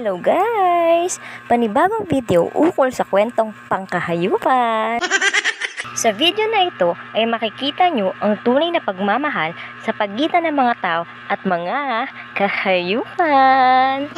Hello guys! Panibagong video ukol sa kwentong pangkahayupan. Sa video na ito ay makikita nyo ang tunay na pagmamahal sa pagitan ng mga tao at mga kahayupan.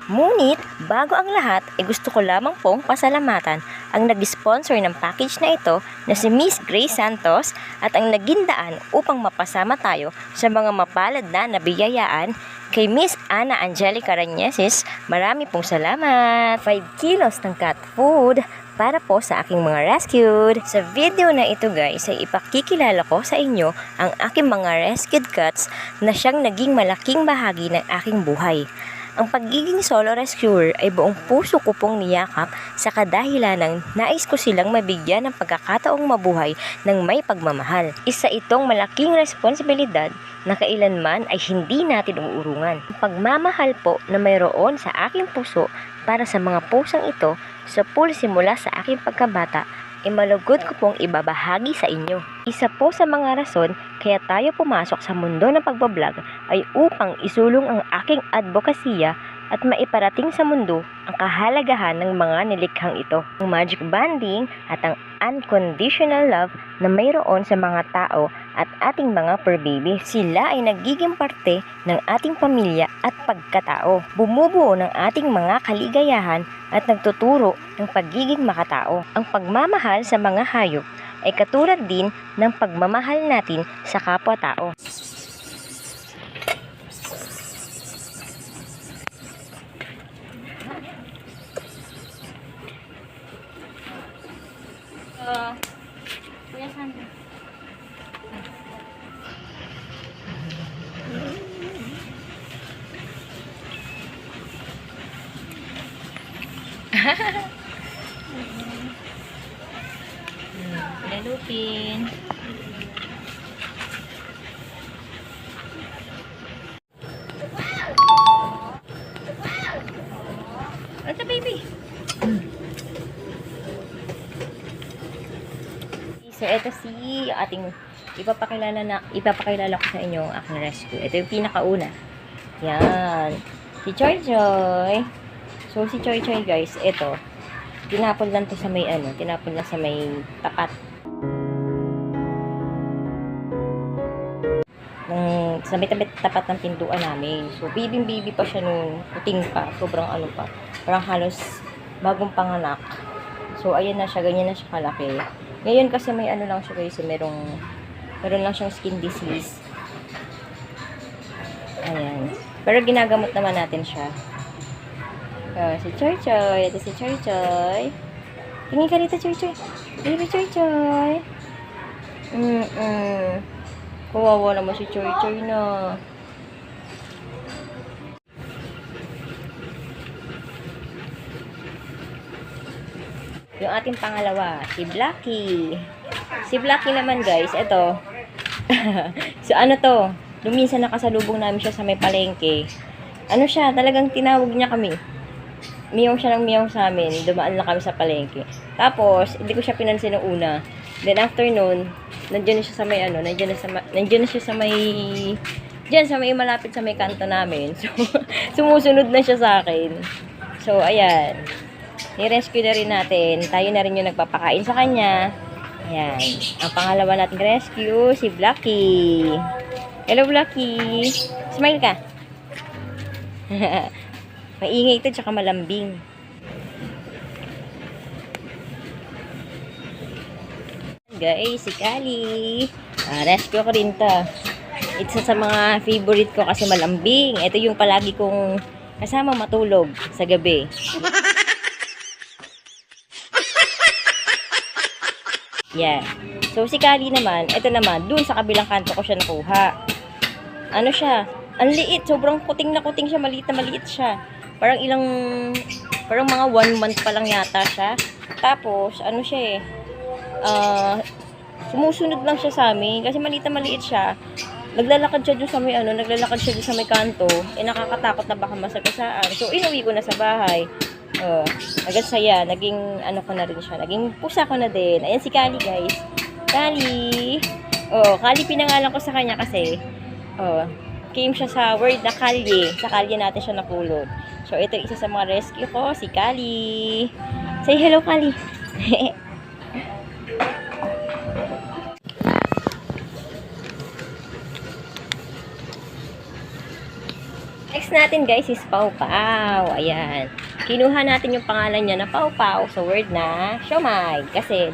Ngunit, bago ang lahat, ay gusto ko lamang pong pasalamatan ang nag-sponsor ng package na ito na si Miss Grace Santos at ang naging daan upang mapasama tayo sa mga mapalad na nabiyayaan kay Miss Ana Angelica Rañeses. Marami pong salamat! 5 kilos ng cat food para po sa aking mga rescued. Sa video na ito guys ay ipakikilala ko sa inyo ang aking mga rescued cats na siyang naging malaking bahagi ng aking buhay. Ang pagiging solo rescuer ay buong puso ko pong niyakap sa kadahilan ng nais ko silang mabigyan ng pagkakataong mabuhay ng may pagmamahal. Isa itong malaking responsibilidad na kailanman ay hindi natin uurungan. Ang pagmamahal po na mayroon sa aking puso para sa mga pusang ito sa simula sa aking pagkabata ay malugod ko pong ibabahagi sa inyo. Isa po sa mga rason kaya tayo pumasok sa mundo ng pagbablog ay upang isulong ang aking advokasya at maiparating sa mundo ang kahalagahan ng mga nilikhang ito. Ang magic bonding at ang unconditional love na mayroon sa mga tao at ating mga fur baby. Sila ay nagiging parte ng ating pamilya at pagkatao. Bumubuo ng ating mga kaligayahan at nagtuturo ng pagiging makatao. Ang pagmamahal sa mga hayop ay katulad din ng pagmamahal natin sa kapwa-tao. Kuya Sandra. Lupin. Ito baby. So ito si ating ipapakilala ko sa inyo ang aking rescue. Ito yung pinakauna. Yan. Si Choy Choy. So si Choy Choy guys, ito. Tinapon lang to sa may tinapon lang sa may tapat. Sa may tapat ng pintuan namin. So baby pa siya nung puting pa. Sobrang pa. Parang halos bagong panganak. So ayan na siya, ganyan na siya kalaki. Ngayon kasi may lang siya guys, meron lang siyang skin disease. Ayan. Pero ginagamot naman natin siya. Si Choy Choy. Ito si Choy Choy. Tingin ka dito, Choy Choy. Baby Choy Choy. Kawawa naman si Choy Choy na. Yung ating pangalawa, si Blacky. Si Blacky naman guys, ito. So ano to? Minsan nakasalubong namin siya sa may palengke. Ano siya, talagang tinawag niya kami. Miyong siya ng miyong sa amin. Dumaan lang kami sa palengke. Tapos, hindi ko siya pinansin ng una. Then after nun, nandiyan na siya sa may nandiyan na siya sa may diyan sa may malapit sa may kanto namin. So, sumusunod na siya sa akin. So, ayan. Ni-rescue na rin natin. Tayo na rin yung nagpapakain sa kanya. Ayan. Ang pangalawa nating rescue, si Blacky. Hello, Blacky. Smile ka. Maingay ito, tsaka malambing. Guys, si Kali. Rescue ko rin to. Isa sa mga favorite ko kasi malambing. Ito yung palagi kong kasama matulog sa gabi. Yeah. So, si Kali naman, ito naman, dun sa kabilang kanto ko siya nakuha. Ano siya? Ang liit. Sobrang kuting na kuting siya. Maliit na maliit siya. Parang mga 1 month pa lang yata siya. Tapos, ano siya sumusunod lang siya sa amin. Kasi maliit na maliit siya. Naglalakad siya dun sa may naglalakad siya dun sa may kanto. Nakakatakot na baka masagasaan. So, inuwi ko na sa bahay. Agad saya, naging ko na rin siya, naging pusa ko na din. Ayan si Kali guys. Kali. Kali pinangalan ko sa kanya kasi came siya sa word na kalye. Sa kalye natin siya napulot. So, ito isa sa mga rescue ko, si Kali. Say hello, Kali. Next natin guys is Pau Pau. Ayan. Kinuha natin yung pangalan niya na Pau Pau sa word na siomai. Kasi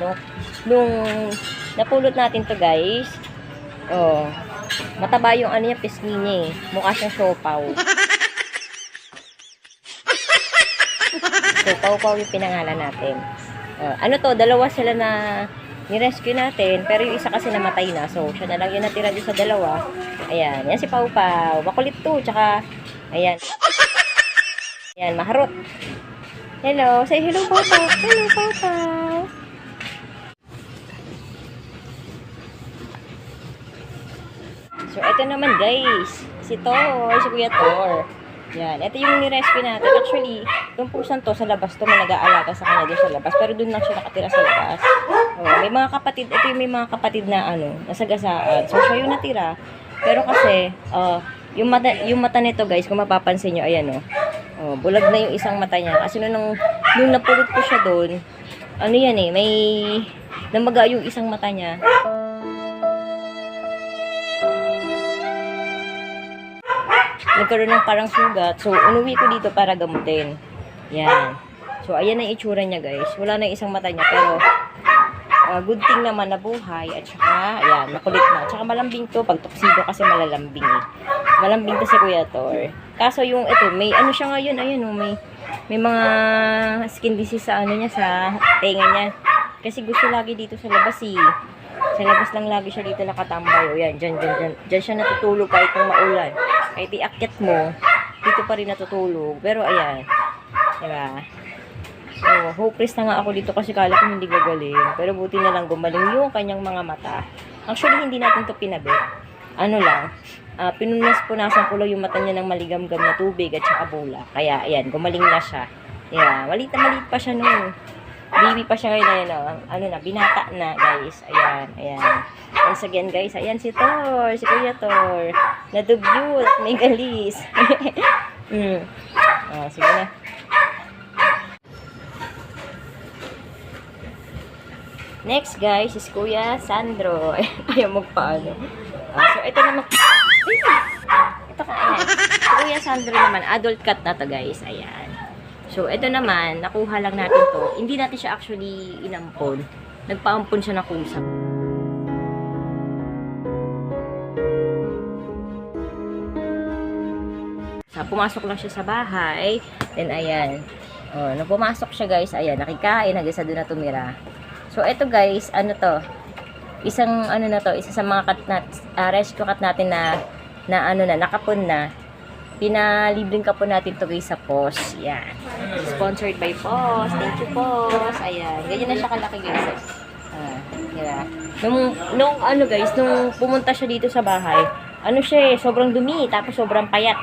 nung napulot natin to guys, oh, mataba yung ano niya, pisngi niya eh. Mukha siyang siopaw. So, Pau Pau yung pinangalan natin. Ano to, dalawa sila na ni-rescue natin, pero yung isa kasi namatay na. So, siya na lang yung natira doon sa dalawa. Ayan, yan si Pau Pau. Makulit to, tsaka, ayan. Ayan, maharot. Hello, say hello, Pau Pau. Hello, Pau Pau. So, ito naman guys, si Thor, si Kuya Thor. Yan, ito yung ni-rescue natin. Actually, itong pusan to sa labas to, may nag-aalaga sa kanya doon sa labas. Pero doon lang siya nakatira sa labas. May mga kapatid, ito yung may mga kapatid na nasagasaan. So, siya yung natira. Pero kasi, yung mata nito guys, kung mapapansin nyo, ayan bulag na yung isang mata niya. Kasi nung napulot ko siya doon, ano yan may namaga yung isang mata niya. Nagkaroon ng parang sugat. So, unuwi ko dito para gamutin. Yan. So, ayan ang itsura niya, guys. Wala na yung isang mata niya. Pero, good thing naman na buhay. At saka, ayan, makulit na. At saka malambing to. Pag tuksido kasi malalambing eh. Malambing to si Kuya Thor. Kaso yung, ito, may ano siya ngayon. Ayan, may mga skin disease sa ano niya, sa tenga niya. Kasi gusto lagi dito sa labas eh. Sa labas lang lagi siya dito nakatambay. O yan, dyan siya natutulog kahit ng maulan. Kahit iakyat mo, dito pa rin natutulog. Pero ayan, diba? So, hopeless na nga ako dito kasi kala ko hindi gagaling. Pero buti na lang gumaling yung kanyang mga mata. Actually, hindi natin to pinabit. Ano lang, pinunas-punasan ko lang yung mata niya ng maligam-gam na tubig at saka bola. Kaya, ayan, gumaling na siya. Yeah, maliit pa siya noon. Baby pa siya ngayon, binata na, guys. Ayan. Once again, guys, ayan si Thor, si Kuya Thor. Nadugyot, may galis. Sige na. Next, guys, is Kuya Sandro. Ayaw magpaano. So, ito naman. Ito ka, ayan. Si Kuya Sandro naman, adult cat na to, guys. Ayan. So, ito naman, nakuha lang natin to. Hindi natin siya actually inampon. Nagpaampon siya na kusa. Pumasok lang siya sa bahay. Then, ayan. Nung pumasok siya, guys, ayan, nakikain, hanggang sa doon na tumira. So, ito, guys, ano to? Isa sa mga rescue cat natin na nakapon na. Pinalibreng ka po natin to guys sa POS. Yan. Sponsored by POS. Thank you, POS. Ayan. Ganyan na siya kalaki guys. Diba? Nung pumunta siya dito sa bahay, sobrang dumi, tapos sobrang payat.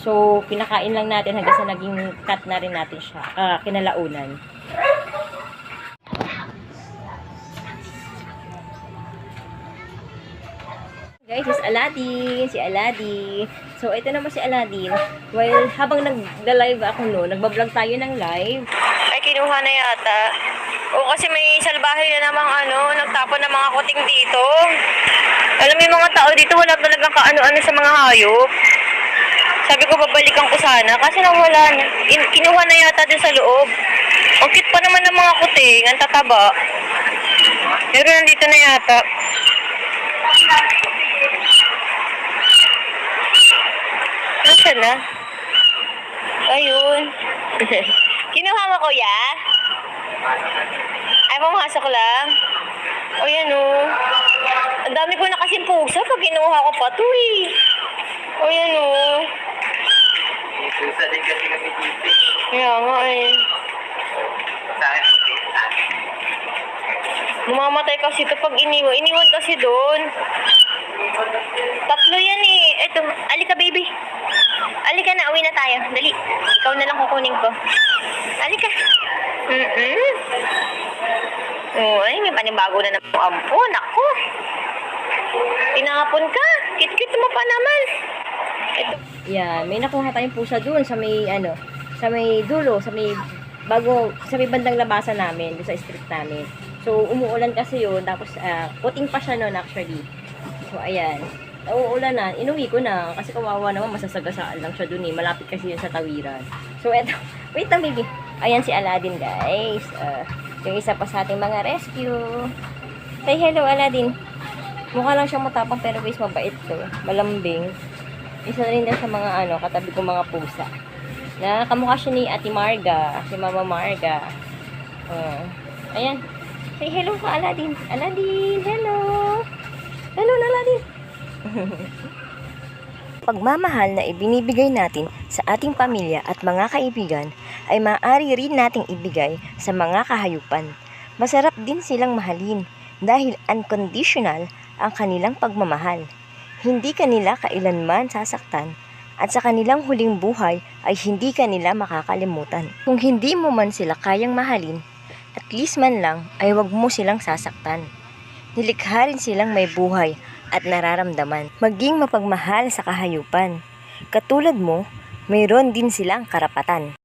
So, pinakain lang natin hanggang sa naging cat na rin natin siya. Kinalaunan. Guys, is Aladdin. Si Aladdin. So, ito naman si Aladdin. While habang nagla-live ako nagbablog tayo ng live. Ay, kinuha na yata. Kasi may salbahe na namang nagtapon ng mga kuting dito. Alam mo yung mga tao dito, wala talagang kaano-ano sa mga hayop. Sabi ko, babalikan ko sana. Kasi nawala na. Kinuha na yata din sa loob. Ang cute pa naman ng mga kuting. Ang tataba. Pero nandito na yata. Nasaan na? Ayun. Kinuha mo, kuya? Ay, pumasok lang? O, yan o. Ang dami ko na kasing pusa pag kinuha ko pa ito eh. O, yan o. Pusa din kasi kami dito. Kaya nga eh. Mamamatay kasi ito pag iniwan. Iniwan kasi doon. Tatlo yan eh. Ito, alika baby. Alika na, uwi na tayo. Dali. Ikaw na lang kukunin ko. Alika. Oh, ay, may panibago na naman. Ampun, ako. Tinapon ka. Kit-kit mo pa naman. Ito. Yan, may nakuha tayong pusa doon sa may sa may dulo, sa may bandang labasan namin, doon sa street namin. So umuulan kasi 'yun, tapos puting pa siya noon actually. So ayan. Uulan na, inuwi ko na kasi kawawa naman, masasagasaan lang siya doon eh. Malapit kasi yun sa tawiran. So eto, wait lang baby. Ayan si Aladdin guys. Yung isa pa sa ating mga rescue. Say hello Aladdin. Mukha lang siyang matapang pero guys mabait to. Malambing. Isa rin din sa mga katabi ko mga pusa. Na kamukha siya ni Ate Marga, si Mama Marga. Ayan. Say hello ka Aladdin. Aladdin, hello. Hello Aladdin. Pagmamahal na ibinibigay natin sa ating pamilya at mga kaibigan ay maaari rin nating ibigay sa mga kahayupan. Masarap din silang mahalin dahil unconditional ang kanilang pagmamahal. Hindi kanila kailanman sasaktan at sa kanilang huling buhay ay hindi kanila makakalimutan. Kung hindi mo man sila kayang mahalin, at least man lang ay wag mo silang sasaktan. Nilikha rin silang may buhay at nararamdaman. Maging mapagmahal sa kahayupan. Katulad mo, mayroon din silang karapatan.